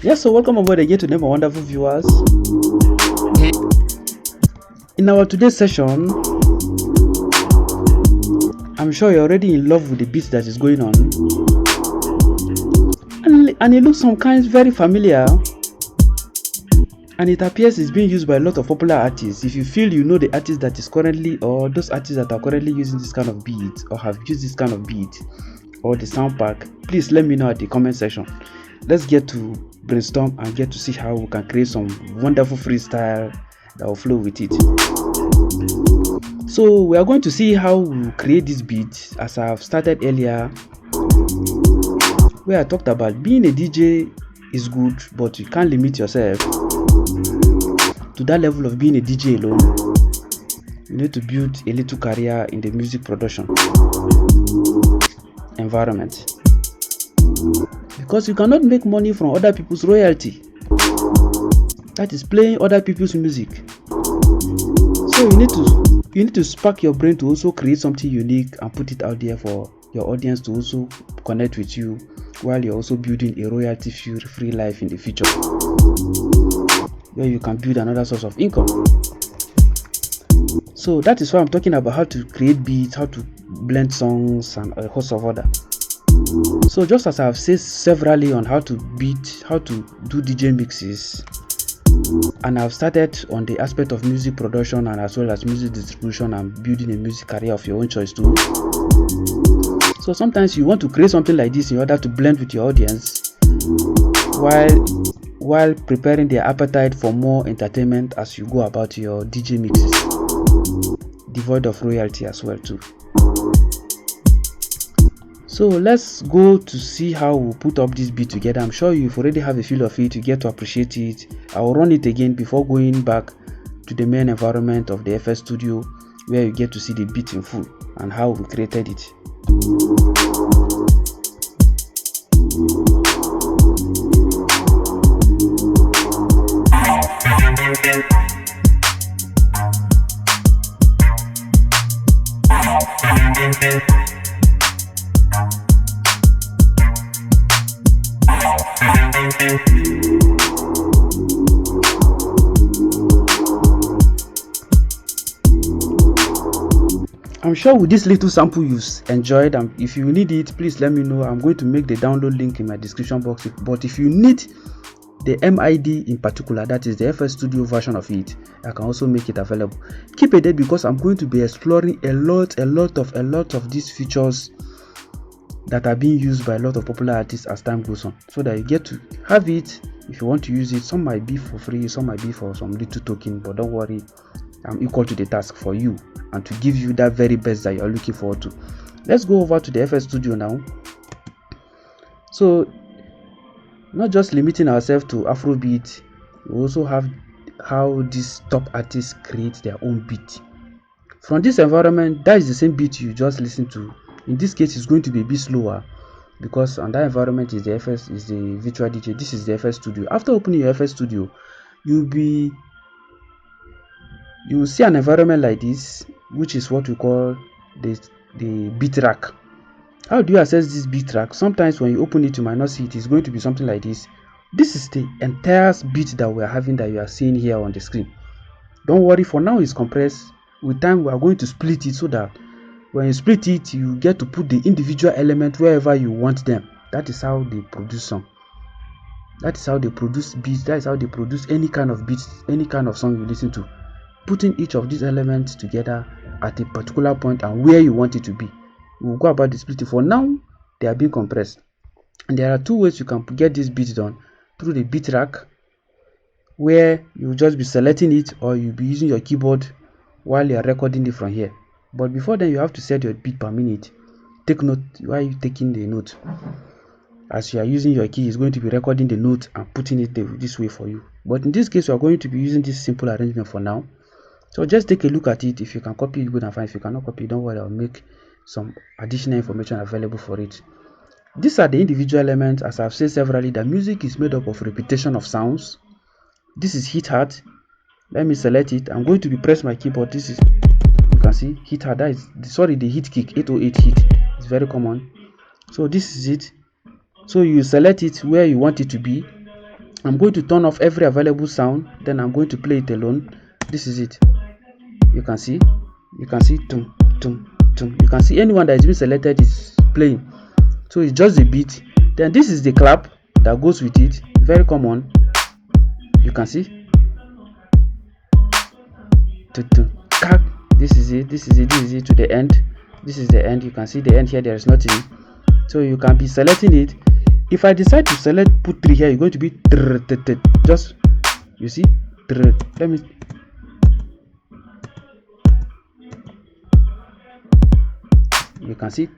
Yes, so welcome aboard again to my wonderful viewers. In our today's session, I'm sure you're already in love with the beat that is going on, and it looks some kind very familiar, and it appears it's being used by a lot of popular artists. If you feel you know the artist that is currently, or those artists that are currently using this kind of beat, or have used this kind of beat, or the sound pack, please let me know at the comment section. Let's get to brainstorm and get to see how we can create some wonderful freestyle that will flow with it. So we are going to see how we create this beat, as I have started earlier, where I talked about being a DJ is good, but you can't limit yourself to that level of being a DJ alone. You need to build a little career in the music production environment, because you cannot make money from other people's royalty, that is playing other people's music. So you need to spark your brain to also create something unique and put it out there for your audience to also connect with you, while you're also building a royalty free life in the future, where you can build another source of income. So that is why I'm talking about how to create beats, how to blend songs, and a host of other. So just as I've said severally on how to do DJ mixes, and I've started on the aspect of music production and as well as music distribution and building a music career of your own choice too. So sometimes you want to create something like this in order to blend with your audience, while preparing their appetite for more entertainment as you go about your DJ mixes, devoid of royalty as well too. So let's go to see how we put up this beat together. I'm sure you've already have a feel of it, you get to appreciate it. I'll run it again before going back to the main environment of the FL Studio, where you get to see the beat in full and how we created it. I'm sure with this little sample you've enjoyed, and if you need it, please let me know. I'm going to make the download link in my description box. But if you need the MID in particular, that is the FL Studio version of it, I can also make it available. Keep a date, because I'm going to be exploring a lot of these features that are being used by a lot of popular artists as time goes on, so that you get to have it if you want to use it. Some might be for free, some might be for some little token, but don't worry, I'm equal to the task for you and to give you that very best that you're looking forward to. Let's go over to the FL Studio now. So not just limiting ourselves to Afrobeat, we also have how these top artists create their own beat. From this environment, that is the same beat you just listened to. In this case, it's going to be a bit slower, because on that environment is the virtual DJ. This is the FL Studio. After opening your FL Studio, you will see an environment like this, which is what we call the beat rack. How do you access this beat rack? Sometimes when you open it, you might not see it. It's going to be something like this. This is the entire beat that we are having, that you are seeing here on the screen. Don't worry, for now it's compressed. With time we are going to split it, so that when you split it, you get to put the individual element wherever you want them. That is how they produce song. That is how they produce beats. That is how they produce any kind of beats, any kind of song you listen to. Putting each of these elements together at a particular point and where you want it to be. We'll go about the splitting. For now, they are being compressed. And there are two ways you can get this beat done: through the beat rack, where you'll just be selecting it, or you'll be using your keyboard while you're recording it from here. But before then, you have to set your beat per minute. Take note while you're taking the note. As you are using your key, it's going to be recording the note and putting it this way for you. But in this case, we are going to be using this simple arrangement for now. So just take a look at it. If you can copy it, good and fine. If you cannot copy, don't worry, I'll make some additional information available for it. These are the individual elements. As I've said severally, the music is made up of repetition of sounds. This is hit hard. Let me select it. I'm going to be press my keyboard. This is, you can see hit hard. That is, sorry, the hit kick, 808 hit. It's very common. So this is it. So you select it where you want it to be. I'm going to turn off every available sound. Then I'm going to play it alone. This is it. You can see tum tum tum. You can see anyone that is being selected is playing. So it's just a beat. Then this is the clap that goes with it. Very common. You can see. This is it. This is it. This is it to the end. This is the end. You can see the end here. There is nothing. So you can be selecting it. If I decide to select, put 3 here, you're going to be just, you see, let me. You can see.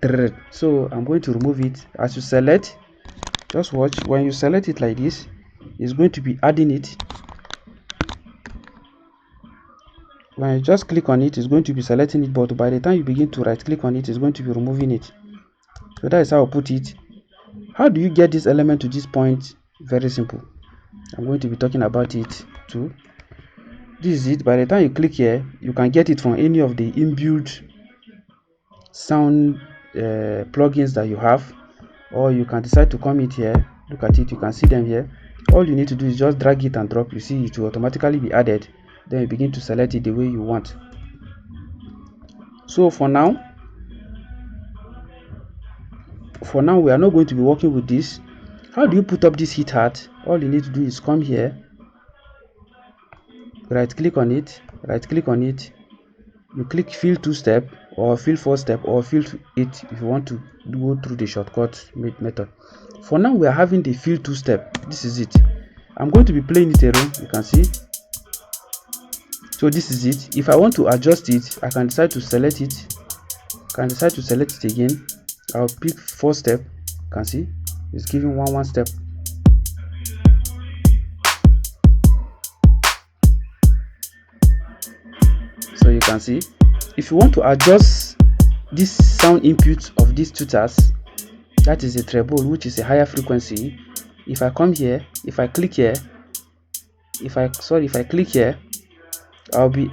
So I'm going to remove it. As you select, just watch. When you select it like this, it's going to be adding it. When you just click on it, it's going to be selecting it, but by the time you begin to right click on it, it's going to be removing it. So that is how I put it. How do you get this element to this point? Very simple. I'm going to be talking about it too. This is it. By the time you click here, you can get it from any of the inbuilt sound plugins that you have, or you can decide to come it here. Look at it. You can see them here. All you need to do is just drag it and drop. You see it will automatically be added. Then you begin to select it the way you want. So for now we are not going to be working with this. How do you put up this hit hat? All you need to do is come here, right click on it, you click fill 2-step or fill 4-step or fill 8 if you want to go through the shortcut method. For now we are having the fill 2-step. This is it. I'm going to be playing it alone. You can see. So this is it. If I want to adjust it, I can decide to select it. Again. I'll pick 4-step. You can see it's giving 1 step. So you can see, if you want to adjust this sound input of these tutors, that is a treble, which is a higher frequency. If I come here, if I click here, I'll be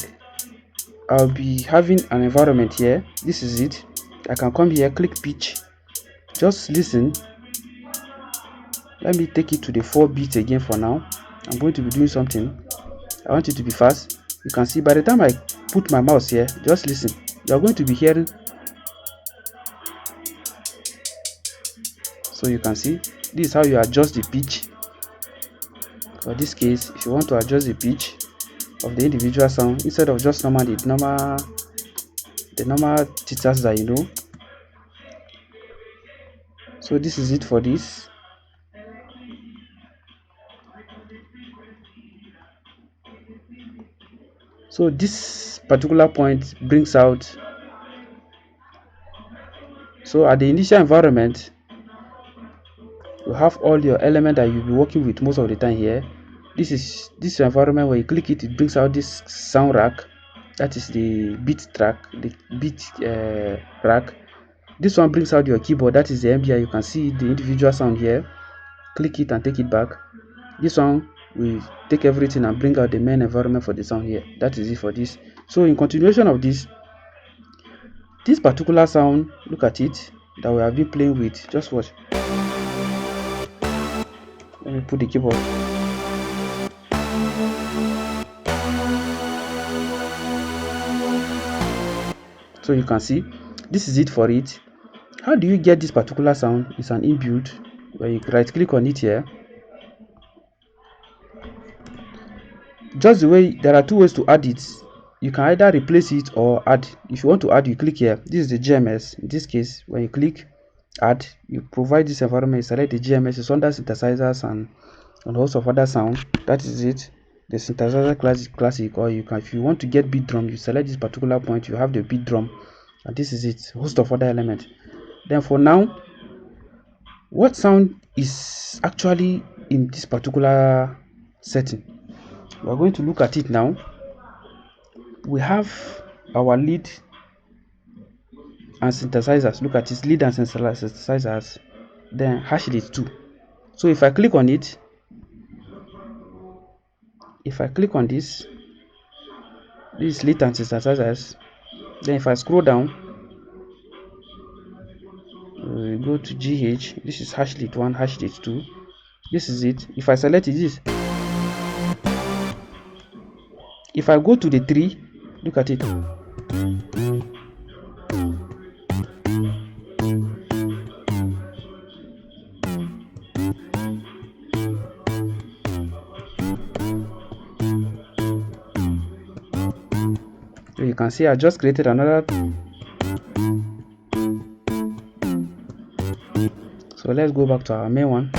having an environment here. This is it. I can come here, click pitch, just listen. Let me take it to the 4 beats again. For now I'm going to be doing something. I want it to be fast. You can see by the time I put my mouse here, just listen, you are going to be hearing. So you can see this is how you adjust the pitch. For this case, if you want to adjust the pitch of the individual sound, instead of just the normal tutors that you know. So this is it for this. So this particular point brings out. So at the initial environment, you have all your element that you'll be working with most of the time here. This is this environment where you click it, it brings out this sound rack. That is the beat track, the beat rack. This one brings out your keyboard. That is the MBI. You can see the individual sound here. Click it and take it back. This one will take everything and bring out the main environment for the sound here. That is it for this. So in continuation of this particular sound, look at it, that we have been playing with. Just watch. Let me put the keyboard. So you can see this is it for it. How do you get this particular sound? It's an inbuilt, where you right click on it here. Just the way, there are 2 ways to add it. You can either replace it or add. If you want to add, you click here. This is the GMS. In this case, when you click add, you provide this environment, select the GMS. It's under synthesizers and a host of other sound. That is it. The synthesizer classic, or you can, if you want to get beat drum, you select this particular point, you have the beat drum, and this is it. Host of other elements. Then for now, what sound is actually in this particular setting? We are going to look at it now. we have our lead and synthesizers. Look at this, lead and synthesizers, then hash rate 2. So if I click on it, if I click on this is lead and synthesizers, then if I scroll down, go to GH, this is hash rate 1, hash rate 2, this is it. If I select this, if I go to the 3, look at it. So you can see I just created another. So let's go back to our main one.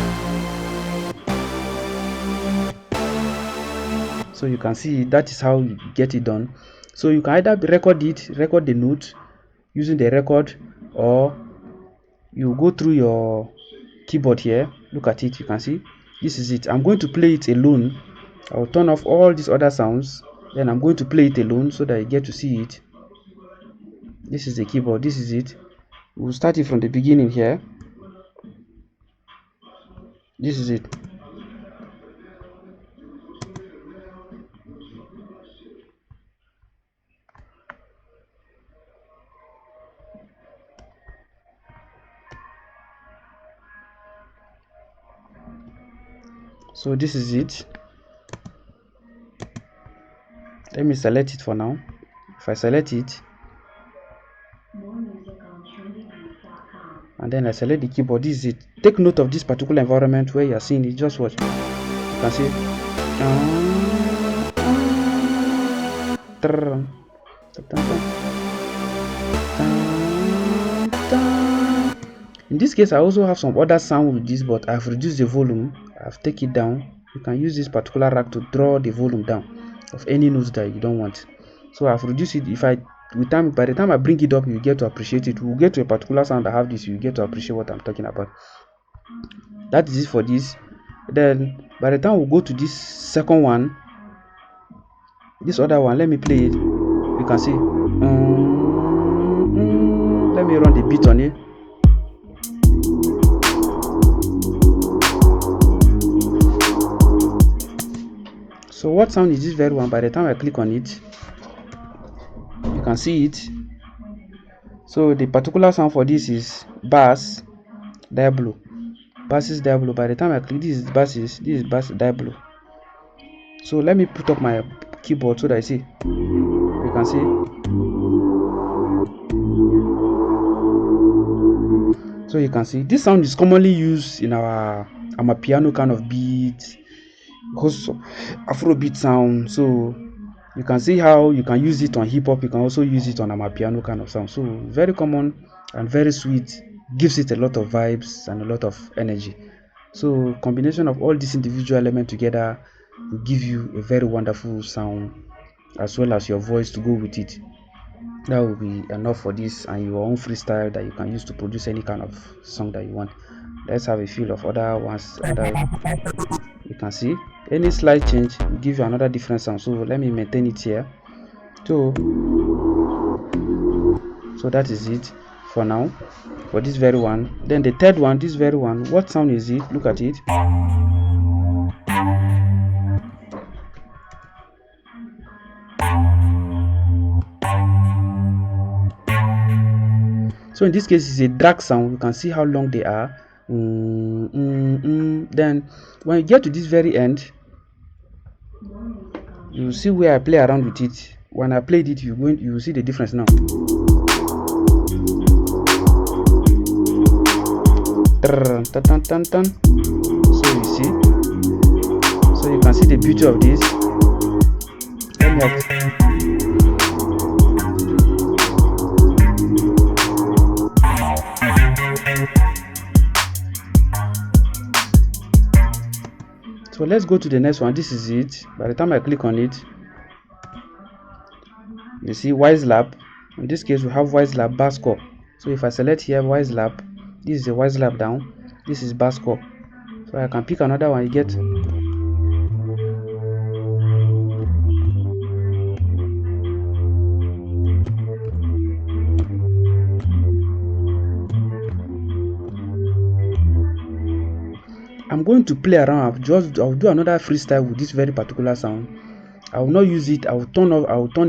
So you can see that is how you get it done. So you can either record the note using the record, or you go through your keyboard here. Look at it, you can see this is it. I'm going to play it alone. I'll turn off all these other sounds, then I'm going to play it alone so that you get to see it. This is the keyboard, this is it. We'll start it from the beginning here. This is it. So this is it. Let me select it for now. If I select it and then I select the keyboard, this is it. Take note of this particular environment where you are seeing it. Just watch. You can see in this case I also have some other sound with this, but I've reduced the volume. I've taken it down. You can use this particular rack to draw the volume down of any notes that you don't want. So I've reduced it. By the time I bring it up, you get to appreciate it. We'll get to a particular sound that have this, you get to appreciate what I'm talking about. That is it for this. Then by the time we go to this second one, this other one, let me play it. You can see let me run the beat on it. So what sound is this very one? By the time I click on it, you can see it. So the particular sound for this is bass Diablo. Basses Diablo. By the time I click, this is bass Diablo. So let me put up my keyboard so that I see. You can see. So you can see this sound is commonly used in our piano kind of beat, also Afrobeat sound. So you can see how you can use it on hip hop. You can also use it on amapiano kind of sound. So very common and very sweet. Gives it a lot of vibes and a lot of energy. So combination of all these individual elements together will give you a very wonderful sound, as well as your voice to go with it. That will be enough for this, and your own freestyle that you can use to produce any kind of song that you want. Let's have a feel of other ones. You can see any slight change will give you another different sound. So let me maintain it here. So that is it for now for this very one. Then the third one, this very one, what sound is it? Look at it. So in this case it's a drag sound. You can see how long they are. Then when you get to this very end, you see where I play around with it. When I played it, you will see the difference now. So you see, so you can see the beauty of this. Let me have So let's go to the next one. This is it. By the time I click on it, you see Wise Lab. In this case, we have Wise Lab bass core. So if I select here Wise Lab, this is the Wise Lab down. This is bass core. So I can pick another one. You get. I'm going to play around. I'll do another freestyle with this very particular sound. I will not use it. I will turn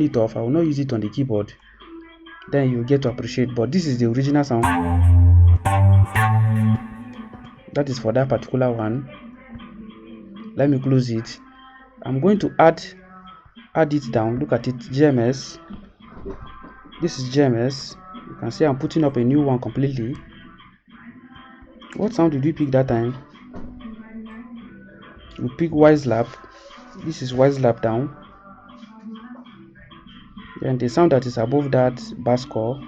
it off. I will not use it on the keyboard. Then you get to appreciate. But this is the original sound. That is for that particular one. Let me close it. I'm going to add it down. Look at it. GMS. This is GMS. You can see I'm putting up a new one completely. What sound did we pick that time? We pick Wiselap. This is Wiselap down. And the sound that is above that bass score.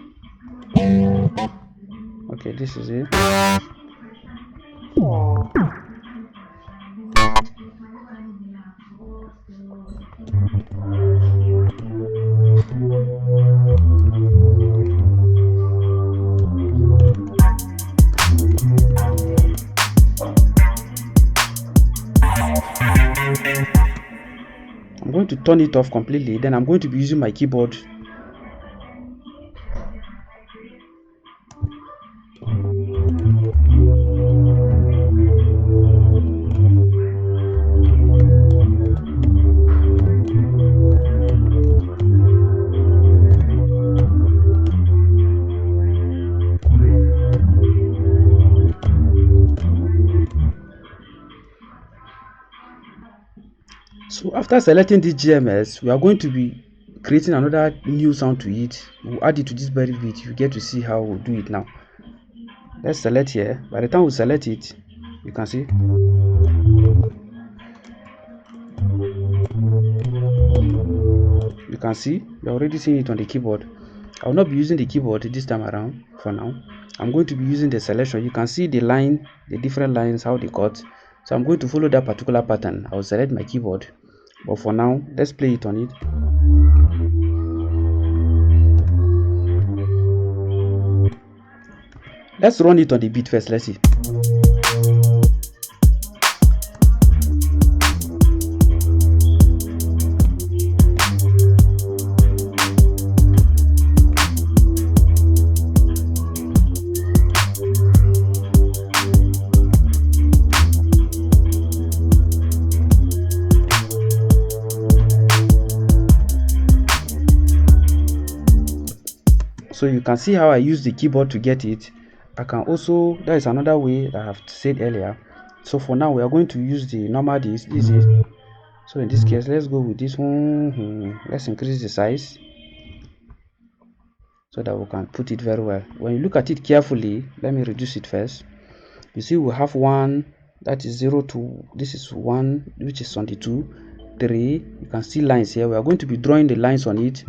Okay, this is it. I'm going to turn it off completely. Then I'm going to be using my keyboard. So after selecting this GMS, we are going to be creating another new sound to it. We'll add it to this very beat. You get to see how we'll do it now. Let's select here. By the time we select it, you can see. You can see, you're already seeing it on the keyboard. I will not be using the keyboard this time around for now. I'm going to be using the selection. You can see the line, the different lines, how they cut. So I'm going to follow that particular pattern. I will select my keyboard. But for now, let's play it on it. Let's run it on the beat first. Let's see. So you can see how I use the keyboard to get it. I can also, that is another way that I have said earlier. So for now, we are going to use the normal disc. This is, so in this case, let's go with this one. Let's increase the size so that we can put it very well. When you look at it carefully, let me reduce it first. You see we have one that is 0 to, this is 1 which is on the 2, 3. You can see lines here. We are going to be drawing the lines on it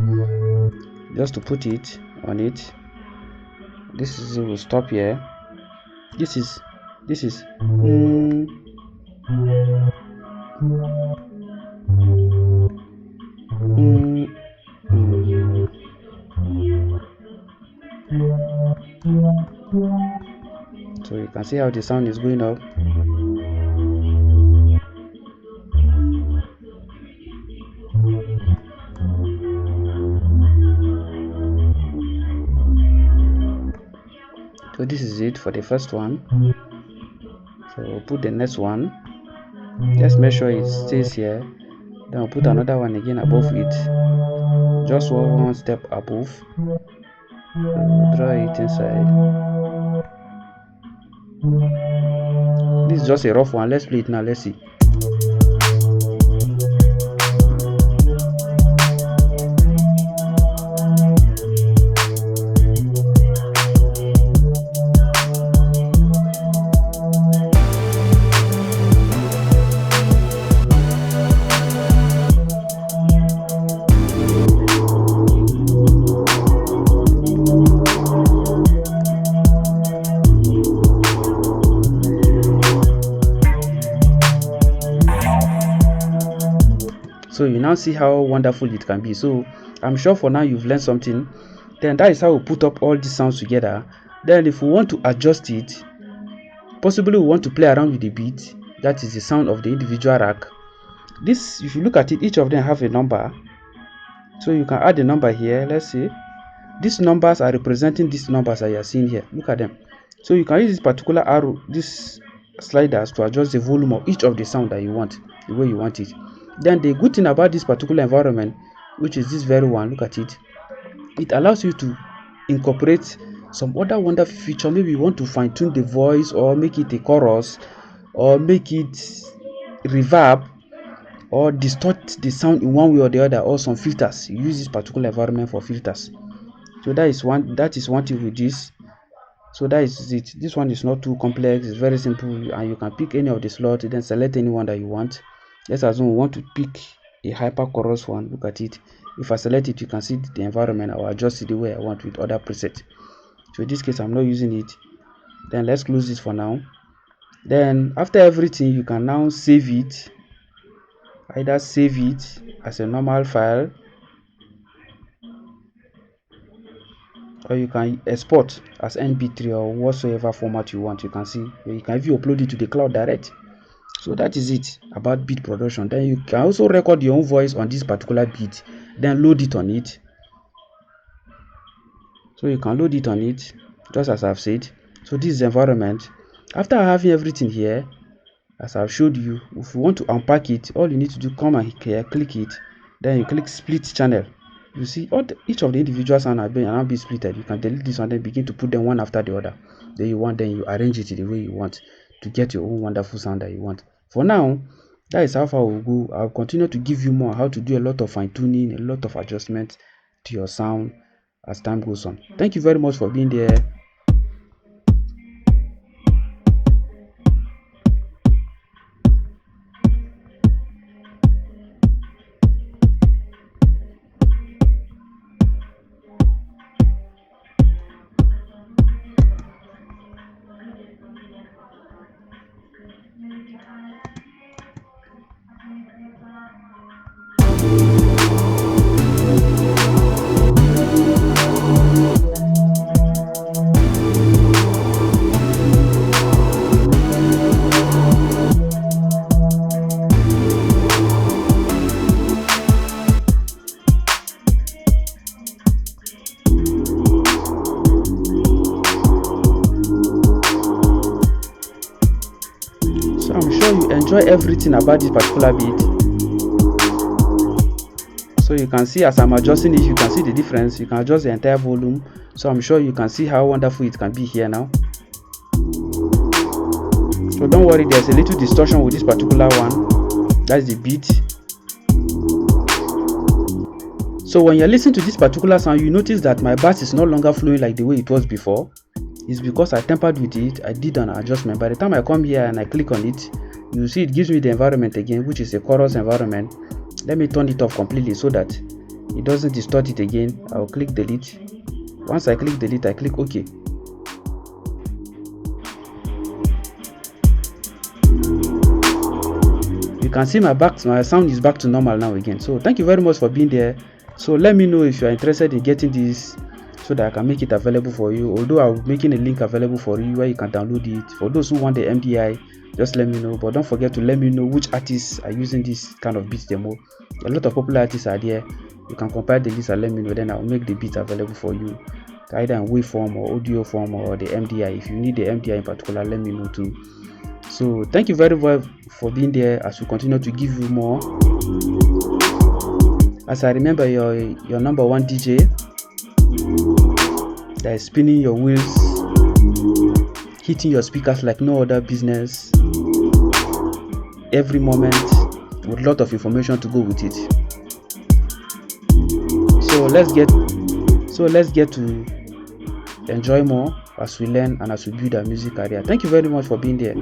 just to put it on it. This is, will stop here. This is so you can see how the sound is going up. So this is it for the first one. So we'll put the next one. Let's make sure it stays here. Then we'll put another one again above it, just one step above. We'll draw it inside. This is just a rough one. Let's play it now. Let's see. So you now see how wonderful it can be. So I'm sure for now you've learned something. Then that is how we put up all these sounds together. Then if we want to adjust it, possibly we want to play around with the beat, that is the sound of the individual rack. This, if you look at it, each of them have a number. So you can add a number here. Let's see. These numbers are representing these numbers that you are seeing here. Look at them. So you can use this particular arrow, this sliders to adjust the volume of each of the sound that you want, the way you want it. Then the good thing about this particular environment, which is this very one, look at it, it allows you to incorporate some other wonderful feature. Maybe you want to fine-tune the voice, or make it a chorus, or make it reverb, or distort the sound in one way or the other, or some filters. You use this particular environment for filters. So that is one thing with this. So that is it. This one is not too complex, it's very simple, and you can pick any of the slots, then select any one that you want. Let's assume we want to pick a hyper chorus one. Look at it. If I select it, you can see the environment. I will adjust it the way I want with other presets. So in this case, I'm not using it. Then let's close this for now. Then after everything, you can now save it. Either save it as a normal file, or you can export as MP3 or whatsoever format you want. You can see you can even upload it to the cloud direct. So that is it about beat production. Then you can also record your own voice on this particular beat, then load it on it. So you can load it on it, just as I've said. So this is the environment. After having everything here, as I've showed you, if you want to unpack it, all you need to do, come and here, click it, then you click split channel. You see each of the individual sound are now be splitted. You can delete this one, then begin to put them one after the other. Then you arrange it the way you want to get your own wonderful sound that you want. For now, that is how far we'll go. I'll continue to give you more how to do a lot of fine-tuning, a lot of adjustments to your sound as time goes on. Thank you very much for being there. So I'm sure you enjoy everything about this particular beat. So you can see as I'm adjusting it, you can see the difference. You can adjust the entire volume. So I'm sure you can see how wonderful it can be here now. So don't worry, there's a little distortion with this particular one. That's the beat. So when you're listening to this particular sound, you notice that my bass is no longer flowing like the way it was before. It's because I tempered with it. I did an adjustment. By the time I come here and I click on it, you see it gives me the environment again, which is a chorus environment. Let me turn it off completely so that it doesn't distort it again. I'll click delete. Once I click delete, I click OK. You can see my sound is back to normal now again. So thank you very much for being there. So let me know if you are interested in getting this, so that I can make it available for you. Although I'm making a link available for you where you can download it. For those who want the MDI, just let me know. But don't forget to let me know which artists are using this kind of beat demo. A lot of popular artists are there. You can compile the list and let me know. Then I'll make the beat available for you, either in waveform or audio form or the MDI. If you need the MDI in particular, let me know too. So thank you very much for being there as we continue to give you more. As I remember, your number one DJ that is spinning your wheels, hitting your speakers like no other business every moment, with a lot of information to go with it. So let's get to enjoy more as we learn and as we build our music career. Thank you very much for being there.